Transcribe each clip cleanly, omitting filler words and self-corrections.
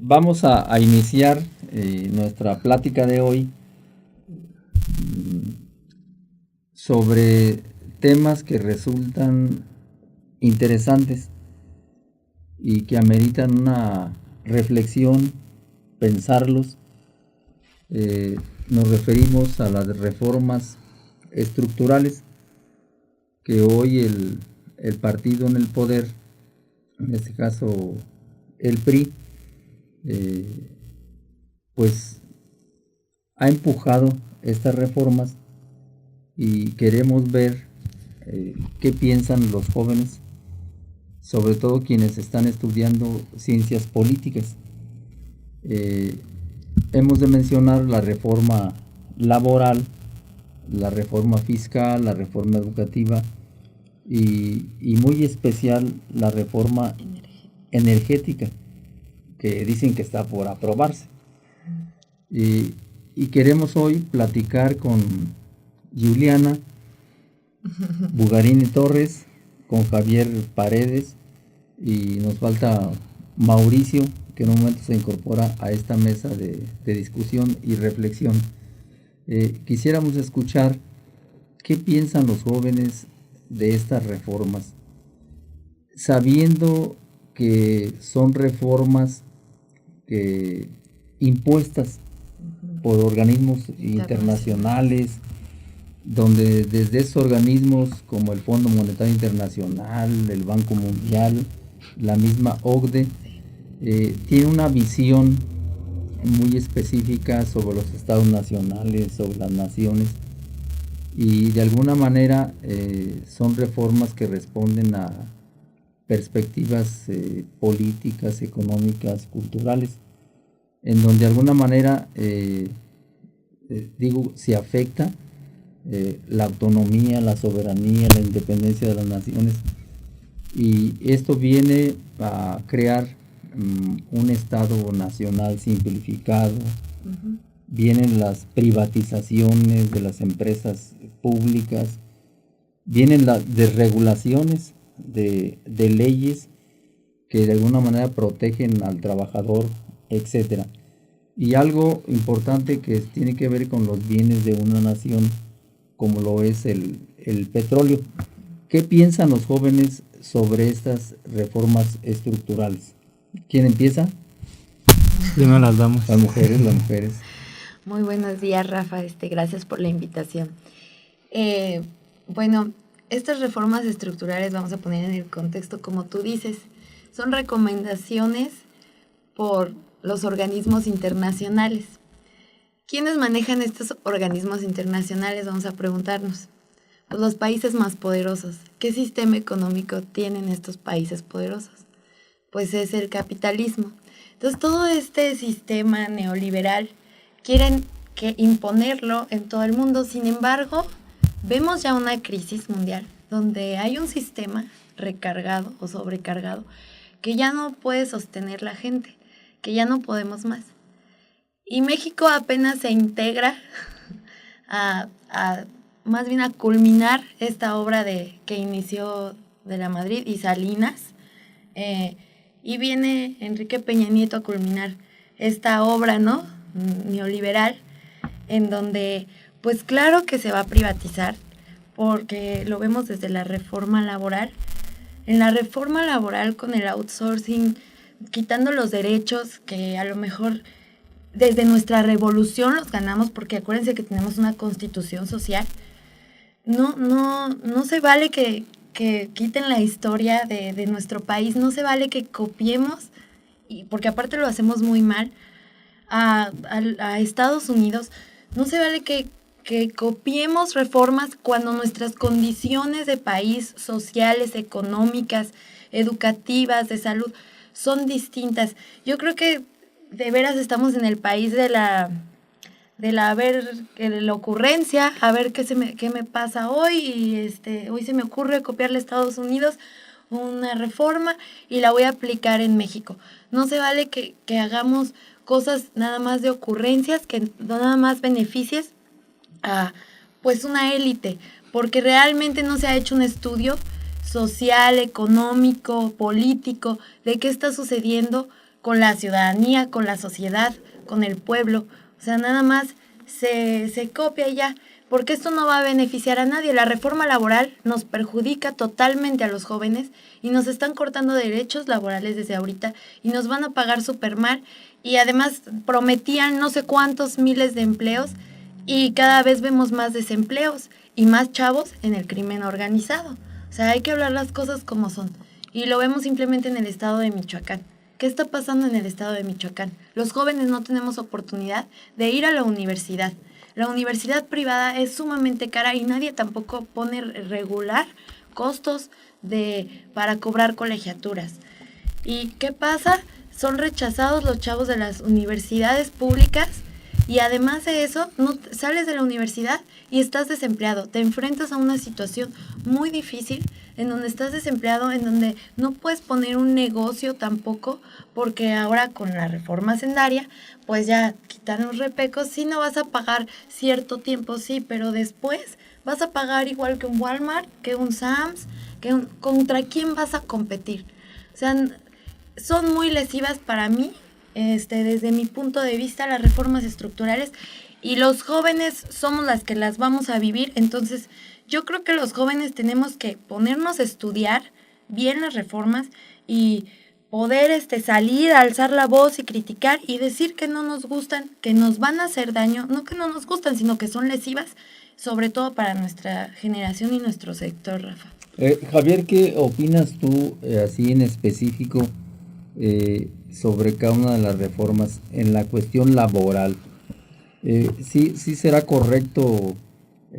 Vamos a iniciar nuestra plática de hoy sobre temas que resultan interesantes y que ameritan una reflexión, pensarlos. Nos referimos a las reformas estructurales que hoy el partido en el poder, en este caso el PRI, pues ha empujado estas reformas y queremos ver qué piensan los jóvenes, sobre todo quienes están estudiando ciencias políticas. Hemos de mencionar la reforma laboral, la reforma fiscal, la reforma educativa y muy especial la reforma energética, que dicen que está por aprobarse. Y queremos hoy platicar con Juliana Bugarini Torres, con Javier Paredes, y nos falta Mauricio, que en un momento se incorpora a esta mesa de discusión y reflexión. Quisiéramos escuchar qué piensan los jóvenes de estas reformas, sabiendo que son reformas impuestas por organismos internacionales, donde desde esos organismos como el Fondo Monetario Internacional, el Banco Mundial, la misma OCDE, tiene una visión muy específica sobre los estados nacionales, sobre las naciones, y de alguna manera son reformas que responden a perspectivas políticas, económicas, culturales, en donde de alguna manera se afecta la autonomía, la soberanía, la independencia de las naciones, y esto viene a crear un Estado nacional simplificado. Vienen las privatizaciones de las empresas públicas, vienen las desregulaciones de leyes que de alguna manera protegen al trabajador, etcétera. Y algo importante que tiene que ver con los bienes de una nación, como lo es el petróleo. ¿Qué piensan los jóvenes sobre estas reformas estructurales? ¿Quién empieza? Primero las damas. Las mujeres. Muy buenos días, Rafa. Gracias por la invitación. Bueno, estas reformas estructurales, vamos a poner en el contexto como tú dices, son recomendaciones por los organismos internacionales. ¿Quiénes manejan estos organismos internacionales? Vamos a preguntarnos. Pues los países más poderosos. ¿Qué sistema económico tienen estos países poderosos? Pues es el capitalismo. Entonces, todo este sistema neoliberal quieren imponerlo en todo el mundo. Sin embargo, vemos ya una crisis mundial donde hay un sistema recargado o sobrecargado que ya no puede sostener la gente, que ya no podemos más. Y México apenas se integra más bien a culminar esta obra que inició de la Madrid y Salinas, y viene Enrique Peña Nieto a culminar esta obra, ¿no?, neoliberal, en donde pues claro que se va a privatizar, porque lo vemos desde la reforma laboral. En la reforma laboral, con el outsourcing, quitando los derechos que a lo mejor desde nuestra revolución los ganamos, porque acuérdense que tenemos una constitución social. No se vale que quiten la historia de nuestro país, no se vale que copiemos, porque aparte lo hacemos muy mal, a Estados Unidos. No se vale que copiemos reformas cuando nuestras condiciones de país, sociales, económicas, educativas, de salud, son distintas. Yo creo que de veras estamos en el país de la ocurrencia, a ver qué me pasa hoy, y hoy se me ocurre copiarle a Estados Unidos una reforma y la voy a aplicar en México. No se vale que hagamos cosas nada más de ocurrencias, que nada más beneficies a pues una élite, porque realmente no se ha hecho un estudio social, económico, político, de qué está sucediendo con la ciudadanía, con la sociedad, con el pueblo. O sea, nada más se copia y ya, porque esto no va a beneficiar a nadie. La reforma laboral nos perjudica totalmente a los jóvenes y nos están cortando derechos laborales desde ahorita y nos van a pagar súper mal, y además prometían no sé cuántos miles de empleos y cada vez vemos más desempleos y más chavos en el crimen organizado. O sea, hay que hablar las cosas como son, y lo vemos simplemente en el estado de Michoacán. ¿Qué está pasando en el estado de Michoacán? Los jóvenes no tenemos oportunidad de ir a la universidad. La universidad privada es sumamente cara y nadie tampoco pone regular costos para cobrar colegiaturas. ¿Y qué pasa? Son rechazados los chavos de las universidades públicas, y además de eso, no sales de la universidad y estás desempleado. Te enfrentas a una situación muy difícil en donde estás desempleado, en donde no puedes poner un negocio tampoco, porque ahora con la reforma hacendaria, pues ya quitaron los repecos. Sí, no vas a pagar cierto tiempo, sí, pero después vas a pagar igual que un Walmart, que un Sam's, ¿contra quién vas a competir? O sea, son muy lesivas para mí, desde mi punto de vista, las reformas estructurales, y los jóvenes somos las que las vamos a vivir. Entonces yo creo que los jóvenes tenemos que ponernos a estudiar bien las reformas y poder salir, alzar la voz y criticar y decir que no nos gustan, que nos van a hacer daño, no que no nos gustan, sino que son lesivas, sobre todo para nuestra generación y nuestro sector, Rafa. Javier, ¿qué opinas tú así en específico sobre cada una de las reformas en la cuestión laboral? ¿Sí será correcto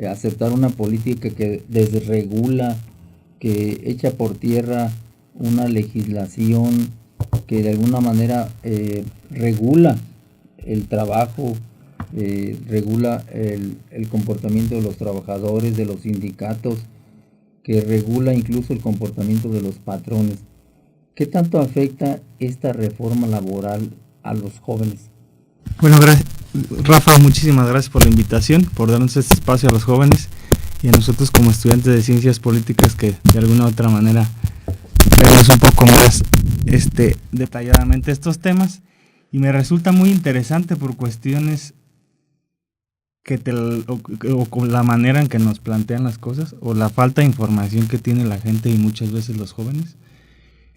aceptar una política que desregula, que echa por tierra una legislación que de alguna manera regula el trabajo, regula el comportamiento de los trabajadores, de los sindicatos, que regula incluso el comportamiento de los patrones? ¿Qué tanto afecta esta reforma laboral a los jóvenes? Bueno, Rafa, muchísimas gracias por la invitación, por darnos este espacio a los jóvenes y a nosotros como estudiantes de ciencias políticas, que de alguna u otra manera vemos un poco más detalladamente estos temas. Y me resulta muy interesante por cuestiones o con la manera en que nos plantean las cosas, o la falta de información que tiene la gente y muchas veces los jóvenes,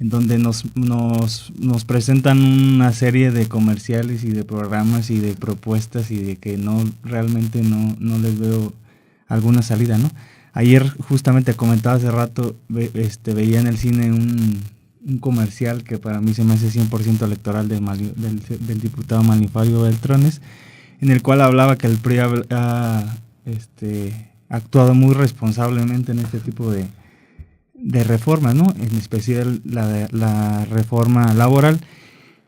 en donde nos presentan una serie de comerciales y de programas y de propuestas, y de que realmente no les veo alguna salida, ¿no? Ayer justamente comentaba hace rato, veía en el cine un comercial que para mí se me hace 100% electoral del diputado Manlifalio Beltrones, en el cual hablaba que el PRI ha actuado muy responsablemente en este tipo de reformas, ¿no? En especial la reforma laboral,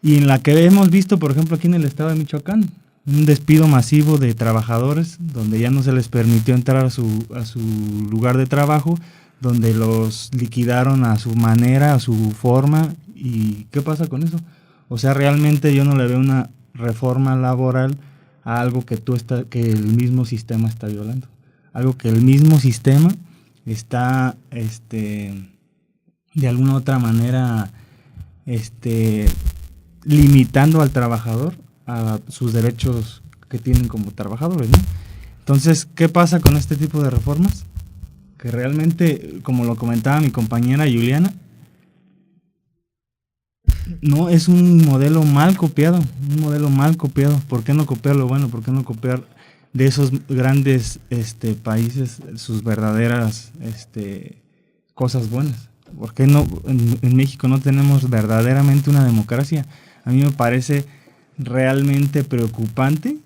y en la que hemos visto, por ejemplo, aquí en el estado de Michoacán, un despido masivo de trabajadores, donde ya no se les permitió entrar a su lugar de trabajo, donde los liquidaron a su manera, a su forma. ¿Y qué pasa con eso? O sea, realmente yo no le veo una reforma laboral a algo que el mismo sistema está violando, algo que el mismo sistema está de alguna otra manera limitando al trabajador a sus derechos que tienen como trabajadores, ¿no? Entonces, ¿qué pasa con este tipo de reformas? Que realmente, como lo comentaba mi compañera Juliana, no, es un modelo mal copiado. ¿Por qué no copiarlo? Bueno, ¿por qué no copiar de esos grandes países sus verdaderas cosas buenas? ¿Por qué no en México no tenemos verdaderamente una democracia? A mí me parece realmente preocupante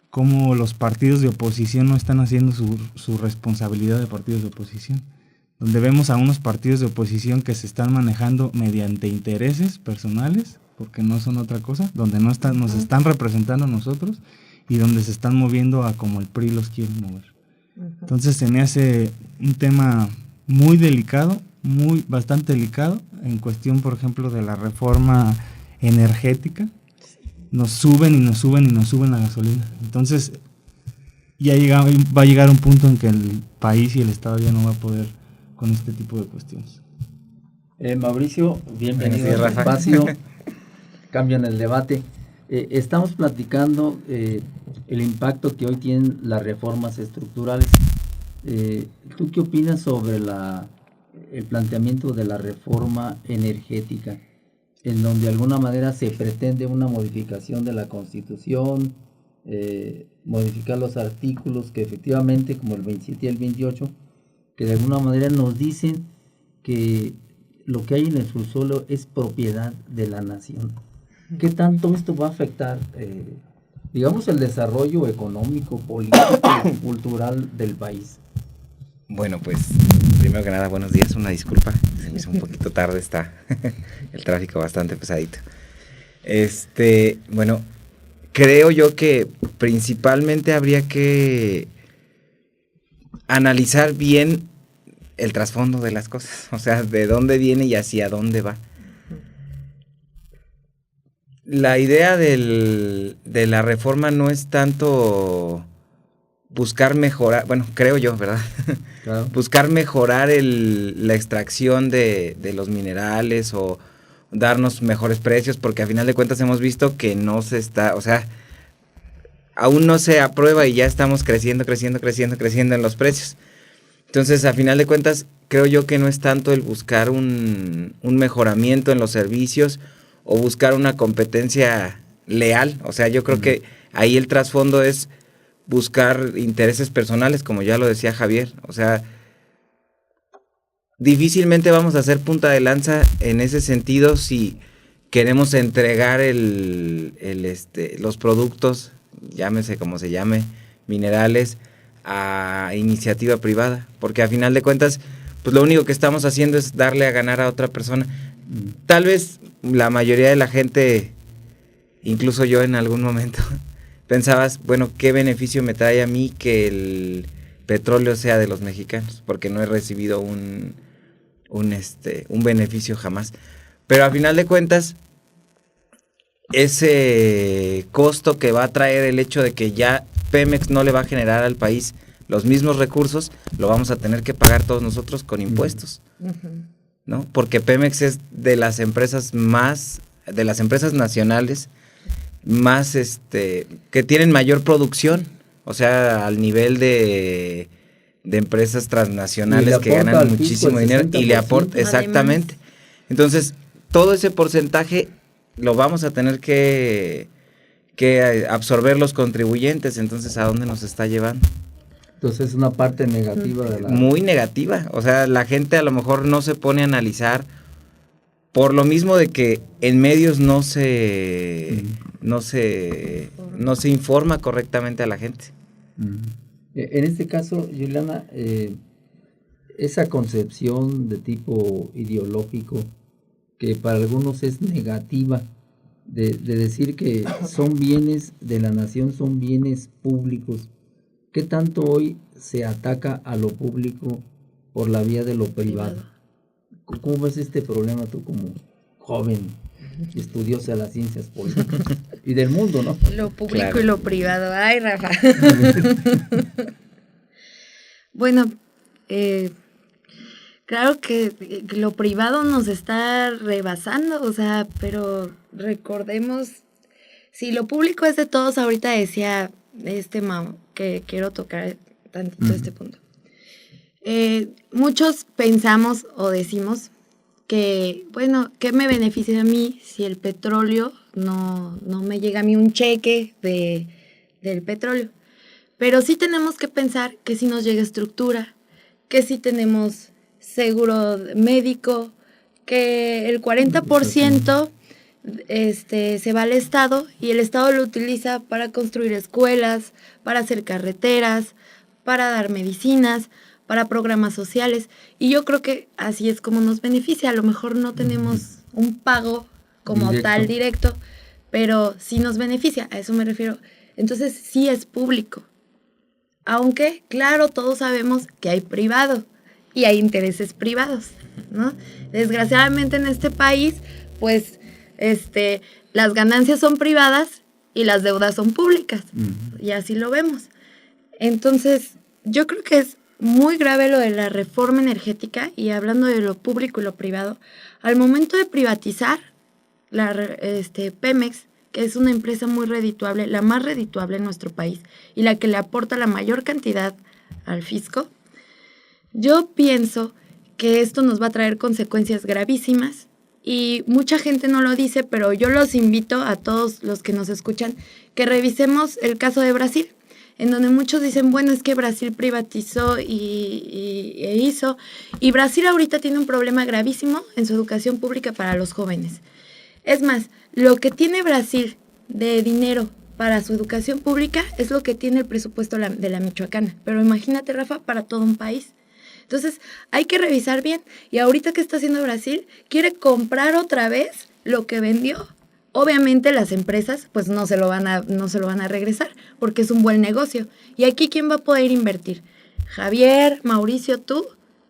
cómo los partidos de oposición no están haciendo su responsabilidad de partidos de oposición, donde vemos a unos partidos de oposición que se están manejando mediante intereses personales, porque no son otra cosa, donde nos están representando a nosotros, y donde se están moviendo a como el PRI los quiere mover. Entonces se me hace un tema muy delicado, bastante delicado, en cuestión, por ejemplo, de la reforma energética. Nos suben la gasolina. Entonces va a llegar un punto en que el país y el Estado ya no va a poder con este tipo de cuestiones. Mauricio, bienvenido al espacio. Cambian el debate. Estamos platicando el impacto que hoy tienen las reformas estructurales. ¿Tú qué opinas sobre el planteamiento de la reforma energética, en donde de alguna manera se pretende una modificación de la Constitución, modificar los artículos que efectivamente, como el 27 y el 28, que de alguna manera nos dicen que lo que hay en el subsuelo es propiedad de la nación? ¿Qué tanto esto va a afectar, digamos, el desarrollo económico, político y cultural del país? Bueno, pues, primero que nada, buenos días, una disculpa, se me hizo un poquito tarde, está el tráfico bastante pesadito. Bueno, creo yo que principalmente habría que analizar bien el trasfondo de las cosas, o sea, de dónde viene y hacia dónde va. La idea de la reforma no es tanto buscar mejorar, bueno, creo yo, ¿verdad? Claro. Buscar mejorar la extracción de los minerales o darnos mejores precios, porque a final de cuentas hemos visto que no se está, o sea, aún no se aprueba y ya estamos creciendo en los precios. Entonces, a final de cuentas, creo yo que no es tanto el buscar un mejoramiento en los servicios o buscar una competencia leal. O sea, yo creo que ahí el trasfondo es buscar intereses personales, como ya lo decía Javier. O sea, difícilmente vamos a hacer punta de lanza en ese sentido si queremos entregar los productos, llámese como se llame, minerales, a iniciativa privada, porque a final de cuentas, pues lo único que estamos haciendo es darle a ganar a otra persona. Tal vez la mayoría de la gente, incluso yo en algún momento, pensabas, bueno, ¿qué beneficio me trae a mí que el petróleo sea de los mexicanos? Porque no he recibido un beneficio jamás. Pero a final de cuentas, ese costo que va a traer el hecho de que ya Pemex no le va a generar al país los mismos recursos, lo vamos a tener que pagar todos nosotros con impuestos, ¿no? Porque Pemex es de las empresas nacionales más, que tienen mayor producción, o sea, al nivel de empresas transnacionales que ganan muchísimo dinero y le aporta, exactamente. Entonces, todo ese porcentaje lo vamos a tener que absorber los contribuyentes. Entonces, ¿a dónde nos está llevando? Entonces es una parte negativa de la... Muy negativa, o sea, la gente a lo mejor no se pone a analizar por lo mismo de que en medios no se informa correctamente a la gente. En este caso, Juliana, esa concepción de tipo ideológico que para algunos es negativa, de decir que son bienes de la nación, son bienes públicos, ¿qué tanto hoy se ataca a lo público por la vía de lo privado? ¿Cómo ves este problema tú como joven estudiosa de las ciencias políticas y del mundo, ¿no? Lo público, claro, y lo privado. Ay, Rafa. Bueno, claro que lo privado nos está rebasando, o sea, pero recordemos, si lo público es de todos, ahorita decía que quiero tocar tantito este punto. Muchos pensamos o decimos que, bueno, ¿qué me beneficia a mí si el petróleo no me llega a mí un cheque del petróleo? Pero sí tenemos que pensar que sí nos llega estructura, que sí tenemos seguro médico, que el 40% se va al Estado y el Estado lo utiliza para construir escuelas, para hacer carreteras, para dar medicinas, para programas sociales, y yo creo que así es como nos beneficia. A lo mejor no tenemos un pago como tal directo, pero sí nos beneficia, a eso me refiero. Entonces sí es público, aunque claro, todos sabemos que hay privado y hay intereses privados, ¿no? Desgraciadamente en este país, pues las ganancias son privadas y las deudas son públicas, y así lo vemos. Entonces yo creo que es muy grave lo de la reforma energética, y hablando de lo público y lo privado. Al momento de privatizar Pemex, que es una empresa muy redituable, la más redituable en nuestro país y la que le aporta la mayor cantidad al fisco, yo pienso que esto nos va a traer consecuencias gravísimas, y mucha gente no lo dice, pero yo los invito a todos los que nos escuchan que revisemos el caso de Brasil, en donde muchos dicen, bueno, es que Brasil privatizó e hizo, y Brasil ahorita tiene un problema gravísimo en su educación pública para los jóvenes. Es más, lo que tiene Brasil de dinero para su educación pública es lo que tiene el presupuesto de la Michoacana, pero imagínate, Rafa, para todo un país. Entonces, hay que revisar bien, y ahorita que está haciendo Brasil, quiere comprar otra vez lo que vendió. Obviamente las empresas pues no se lo van a regresar, porque es un buen negocio. ¿Y aquí quién va a poder invertir? Javier, Mauricio, ¿tú?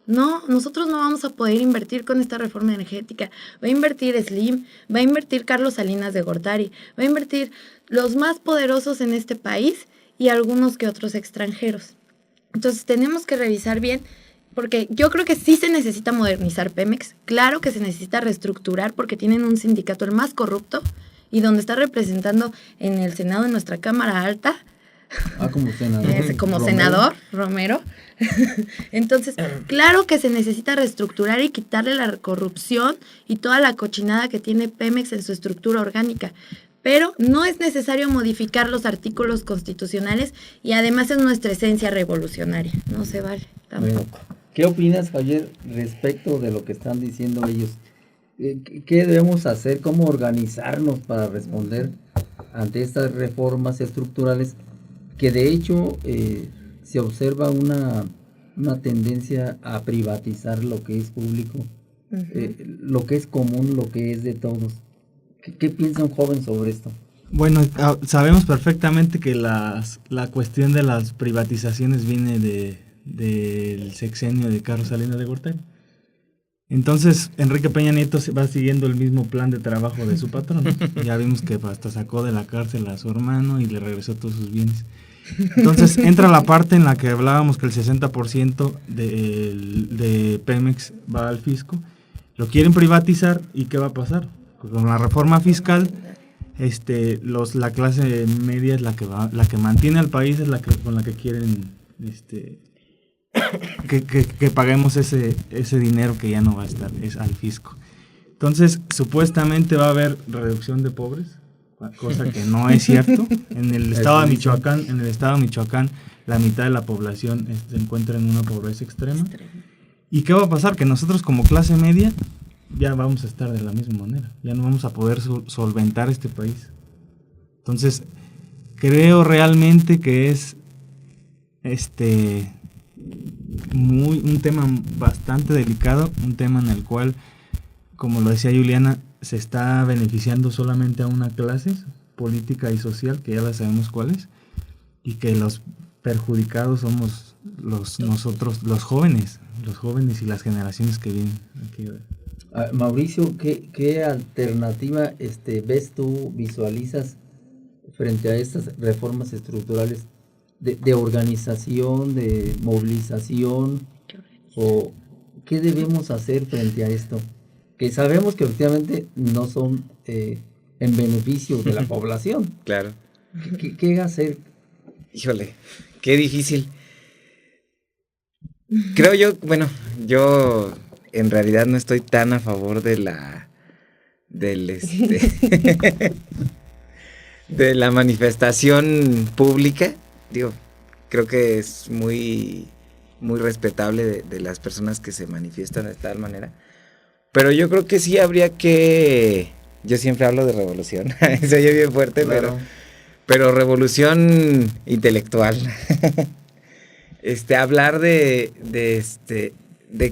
No, nosotros no vamos a poder invertir con esta reforma energética. Va a invertir Slim, va a invertir Carlos Salinas de Gortari, va a invertir los más poderosos en este país y algunos que otros extranjeros. Entonces tenemos que revisar bien, porque yo creo que sí se necesita modernizar Pemex, claro que se necesita reestructurar, porque tienen un sindicato el más corrupto, y donde está representando en el Senado, en nuestra Cámara Alta. Como senador. Como senador, Romero. Entonces, claro que se necesita reestructurar y quitarle la corrupción y toda la cochinada que tiene Pemex en su estructura orgánica. Pero no es necesario modificar los artículos constitucionales, y además es nuestra esencia revolucionaria. No se vale tampoco. Bueno, ¿qué opinas, Javier, respecto de lo que están diciendo ellos? ¿Qué debemos hacer? ¿Cómo organizarnos para responder ante estas reformas estructurales? Que de hecho se observa una tendencia a privatizar lo que es público, lo que es común, lo que es de todos. ¿Qué piensa un joven sobre esto? Bueno, sabemos perfectamente que la cuestión de las privatizaciones viene del sexenio de Carlos Salinas de Gortari. Entonces, Enrique Peña Nieto va siguiendo el mismo plan de trabajo de su patrón. Ya vimos que hasta sacó de la cárcel a su hermano y le regresó todos sus bienes. Entonces, entra la parte en la que hablábamos que el 60% de Pemex va al fisco. Lo quieren privatizar, ¿y qué va a pasar? Con la reforma fiscal, la clase media es la que mantiene al país, es con la que quieren que paguemos ese dinero que ya no va a estar, es al fisco. Entonces, supuestamente va a haber reducción de pobres, cosa que no es cierto. En el estado de Michoacán, la mitad de la población se encuentra en una pobreza extrema. ¿Y qué va a pasar? Que nosotros como clase media ya vamos a estar de la misma manera, ya no vamos a poder solventar este país. Entonces, creo realmente que es un tema bastante delicado, un tema en el cual, como lo decía Juliana, se está beneficiando solamente a una clase política y social, que ya la sabemos cuál es, y que los perjudicados somos nosotros, los jóvenes y las generaciones que vienen aquí. Mauricio, ¿qué alternativa ves tú, visualizas frente a estas reformas estructurales de organización, de movilización, o qué debemos hacer frente a esto? Que sabemos que efectivamente no son en beneficio de la población. Claro. ¿Qué hacer? Híjole, qué difícil. Creo yo en realidad no estoy tan a favor de de la manifestación pública. Digo, creo que es muy, muy respetable de las personas que se manifiestan de tal manera. Pero yo creo que sí habría que... Yo siempre hablo de revolución, se oye bien fuerte, claro. pero revolución intelectual. Hablar de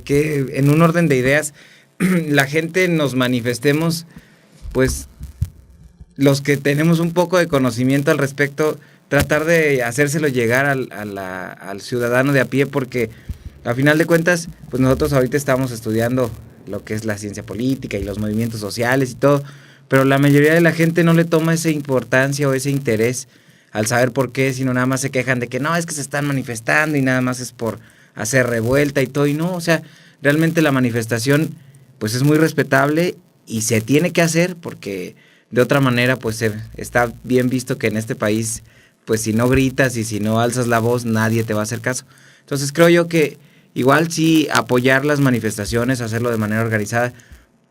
que en un orden de ideas la gente nos manifestemos, pues los que tenemos un poco de conocimiento al respecto, tratar de hacérselo llegar al ciudadano de a pie, porque a final de cuentas, pues nosotros ahorita estamos estudiando lo que es la ciencia política y los movimientos sociales y todo, pero la mayoría de la gente no le toma esa importancia o ese interés al saber por qué, sino nada más se quejan de que no, es que se están manifestando y nada más es por hacer revuelta y todo, y no, o sea, realmente la manifestación pues es muy respetable y se tiene que hacer porque de otra manera pues está bien visto que en este país pues si no gritas y si no alzas la voz nadie te va a hacer caso. Entonces creo yo que igual sí apoyar las manifestaciones, hacerlo de manera organizada,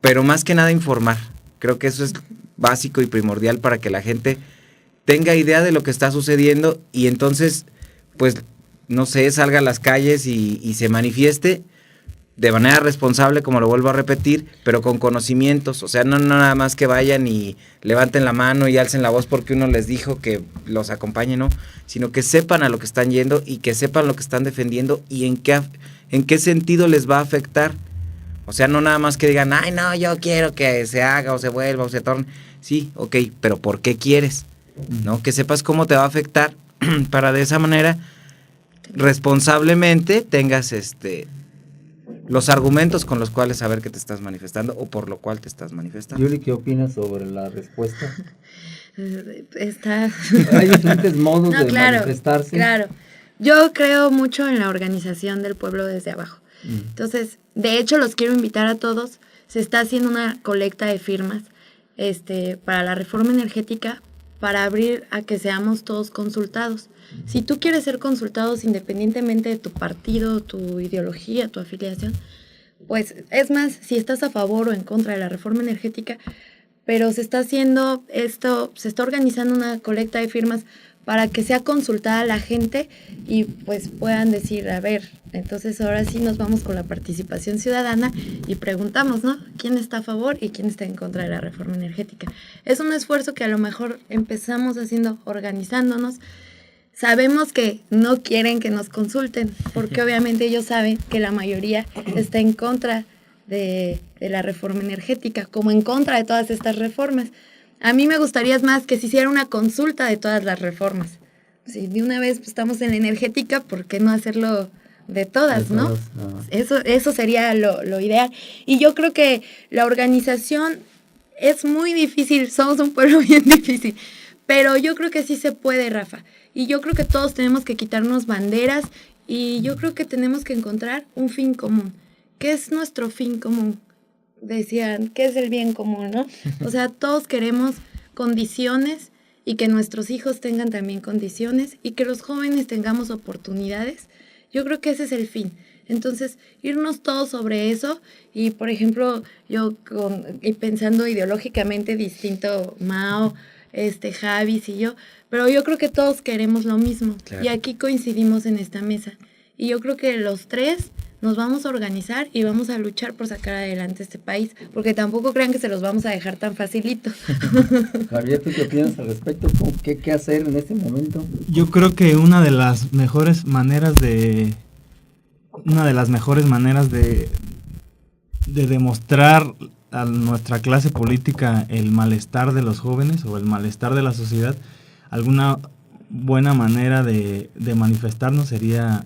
pero más que nada informar. Creo que eso es básico y primordial para que la gente tenga idea de lo que está sucediendo y entonces, pues, no sé, salga a las calles y se manifieste de manera responsable, como lo vuelvo a repetir, pero con conocimientos. O sea, no nada más que vayan y levanten la mano y alcen la voz porque uno les dijo que los acompañe, no, sino que sepan a lo que están yendo y que sepan lo que están defendiendo y en qué sentido les va a afectar. O sea, no nada más que digan, ay, no, yo quiero que se haga o se vuelva o se torne. Sí, ok, pero ¿por qué quieres? ¿No? Que sepas cómo te va a afectar para de esa manera responsablemente tengas los argumentos con los cuales saber que te estás manifestando o por lo cual te estás manifestando. Yuli, ¿qué opinas sobre la respuesta? Está... Hay diferentes modos de manifestarse. Claro, yo creo mucho en la organización del pueblo desde abajo. Entonces, de hecho, los quiero invitar a todos. Se está haciendo una colecta de firmas para la reforma energética para abrir a que seamos todos consultados. Si tú quieres ser consultados independientemente de tu partido, tu ideología, tu afiliación, pues es más, si estás a favor o en contra de la reforma energética, pero se está haciendo esto, se está organizando una colecta de firmas para que sea consultada la gente y pues puedan decir, a ver, entonces ahora sí nos vamos con la participación ciudadana y preguntamos, ¿no? ¿Quién está a favor y quién está en contra de la reforma energética? Es un esfuerzo que a lo mejor empezamos haciendo organizándonos. Sabemos que no quieren que nos consulten, porque obviamente ellos saben que la mayoría está en contra de la reforma energética, como en contra de todas estas reformas. A mí me gustaría más que se hiciera una consulta de todas las reformas. Si de una vez estamos en la energética, ¿por qué no hacerlo de todas, no? Eso sería lo ideal. Y yo creo que la organización es muy difícil, somos un pueblo bien difícil, pero yo creo que sí se puede, Rafa. Y yo creo que todos tenemos que quitarnos banderas y yo creo que tenemos que encontrar un fin común. ¿Qué es nuestro fin común? Decían, ¿qué es el bien común, no? O sea, todos queremos condiciones y que nuestros hijos tengan también condiciones y que los jóvenes tengamos oportunidades. Yo creo que ese es el fin. Entonces, irnos todos sobre eso y, por ejemplo, yo pensando ideológicamente distinto, Mao, Javis y yo, pero yo creo que todos queremos lo mismo. Claro. Y aquí coincidimos en esta mesa. Y yo creo que los tres nos vamos a organizar y vamos a luchar por sacar adelante este país, porque tampoco crean que se los vamos a dejar tan facilito. Javier, ¿tú qué opinas al respecto? ¿Qué hacer en este momento? Yo creo que una de las mejores maneras de demostrar a nuestra clase política el malestar de los jóvenes o el malestar de la sociedad, alguna buena manera de manifestarnos sería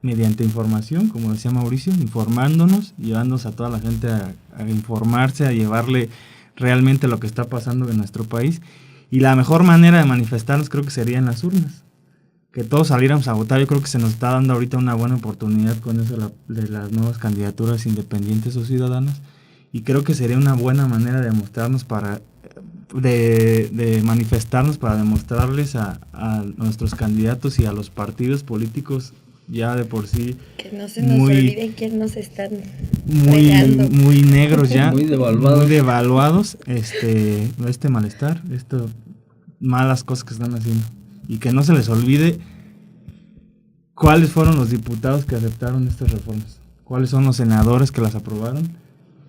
mediante información, como decía Mauricio, informándonos, llevándonos a toda la gente a informarse, a llevarle realmente lo que está pasando en nuestro país. Y la mejor manera de manifestarnos creo que sería en las urnas. Que todos saliéramos a votar. Yo creo que se nos está dando ahorita una buena oportunidad con eso de las nuevas candidaturas independientes o ciudadanas. Y creo que sería una buena manera de demostrarnos de manifestarnos para demostrarles a nuestros candidatos y a los partidos políticos ya de por sí que no se nos olvide quién nos están muy negros ya, muy devaluados, este malestar, estas malas cosas que están haciendo, y que no se les olvide cuáles fueron los diputados que aceptaron estas reformas, cuáles son los senadores que las aprobaron,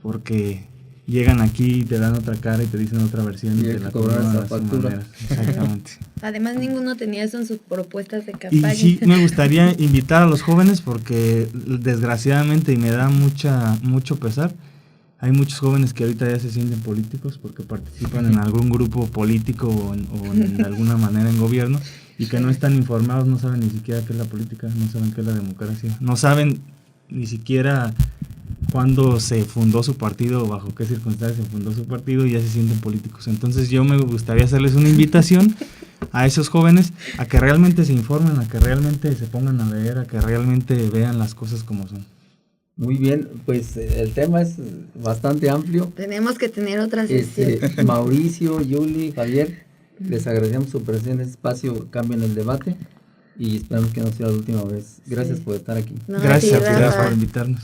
porque llegan aquí y te dan otra cara y te dicen otra versión y te la cobran a su manera. Exactamente. Además, ninguno tenía eso en sus propuestas de campaña. Y sí, me gustaría invitar a los jóvenes porque desgraciadamente, y me da mucho pesar, hay muchos jóvenes que ahorita ya se sienten políticos porque participan en algún grupo político o en alguna manera en gobierno y que no están informados, no saben ni siquiera qué es la política, no saben qué es la democracia, no saben ni siquiera cuándo se fundó su partido o bajo qué circunstancias se fundó su partido y ya se sienten políticos. Entonces yo me gustaría hacerles una invitación a esos jóvenes a que realmente se informen, a que realmente se pongan a leer, a que realmente vean las cosas como son. Muy bien, pues el tema es bastante amplio. Tenemos que tener otra sesión. Mauricio, Yuli, Javier, les agradecemos su presencia en este espacio Cambio en el Debate y esperamos que no sea la última vez. Gracias por estar aquí. Gracias por invitarnos.